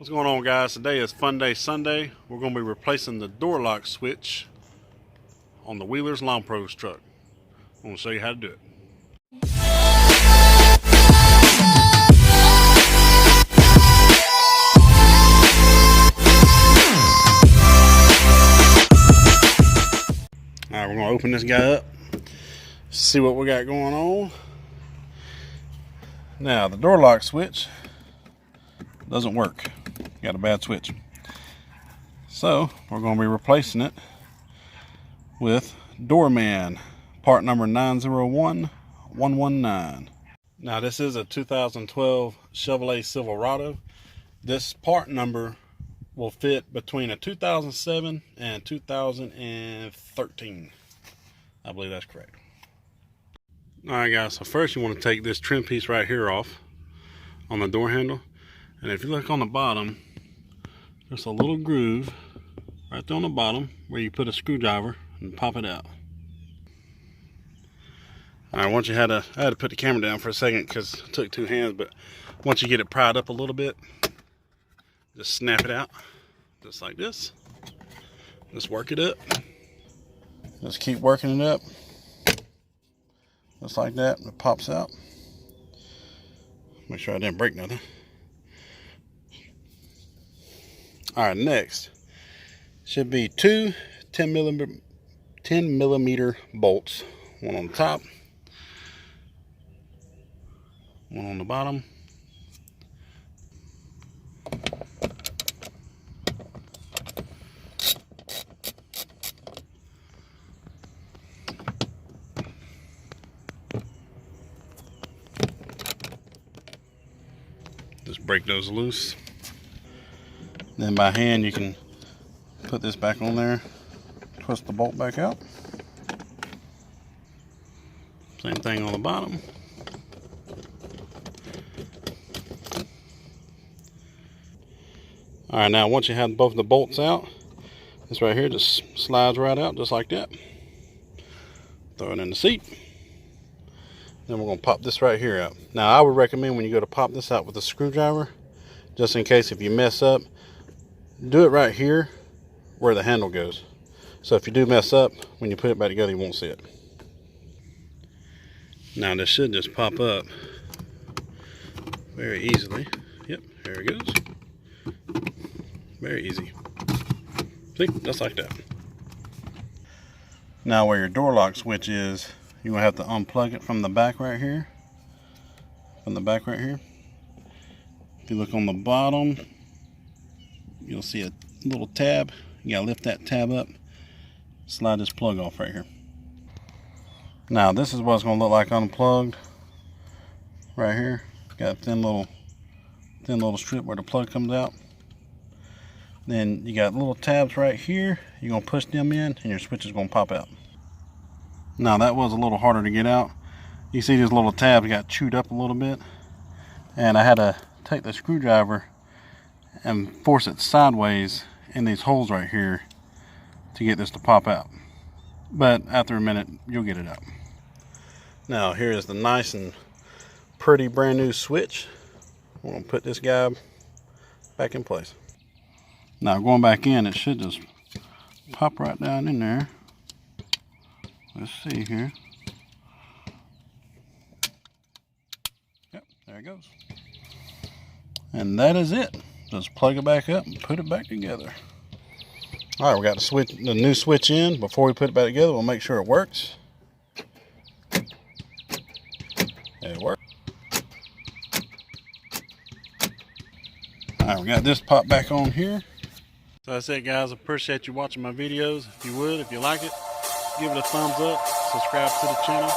What's going on, guys? Today is Fun Day Sunday. We're going to be replacing the door lock switch on the Wheeler's Lawn Pros truck. I'm going to show you how to do it. Alright, we're going to open this guy up, see what we got going on. Now, the door lock switch doesn't work. Got a bad switch. So we're going to be replacing it with Doorman, part number 901119. Now this is a 2012 Chevy Silverado. This part number will fit between a 2007 and 2013. I believe that's correct. Alright guys, so first you want to take this trim piece right here off on the door handle. And if you look on the bottom, there's a little groove right there on the bottom where you put a screwdriver and pop it out. Alright, once you I had to put the camera down for a second because it took two hands, but once you get it pried up a little bit, just snap it out, just like this. Just work it up. Just keep working it up, just like that. It pops out. Make sure I didn't break nothing. Alright, next should be two 10 millimeter bolts, one on the top, one on the bottom. Just break those loose. Then by hand you can put this back on there, twist the bolt back out. Same thing on the bottom. Alright, now once you have both the bolts out, this right here just slides right out just like that. Throw it in the seat. Then we're going to pop this right here out. Now I would recommend when you go to pop this out with a screwdriver, just in case if you mess up, do it right here where the handle goes. So if you do mess up, when you put it back together, you won't see it. Now this should just pop up very easily. Yep, there it goes. Very easy. See, just like that. Now where your door lock switch is, you're gonna have to unplug it from the back right here. From the back right here. If you look on the bottom, you'll see a little tab. You gotta lift that tab up, slide this plug off right here. Now this is what it's gonna look like unplugged right here. Got a thin little strip where the plug comes out. Then you got little tabs right here. You're gonna push them in and your switch is gonna pop out. Now that was a little harder to get out. You see these little tabs got chewed up a little bit, and I had to take the screwdriver and force it sideways in these holes right here to get this to pop out. But after a minute, you'll get it out. Now here is the nice and pretty brand new switch. We're gonna put this guy back in place. Now going back in, it should just pop right down in there. Let's see here. Yep, there it goes. And that is it. Just plug it back up and put it back together. Alright, we got the new switch in. Before we put it back together, we'll make sure it works. It works. Alright, we got this pop back on here. So that's it, guys. I appreciate you watching my videos. If you like it, give it a thumbs up, subscribe to the channel.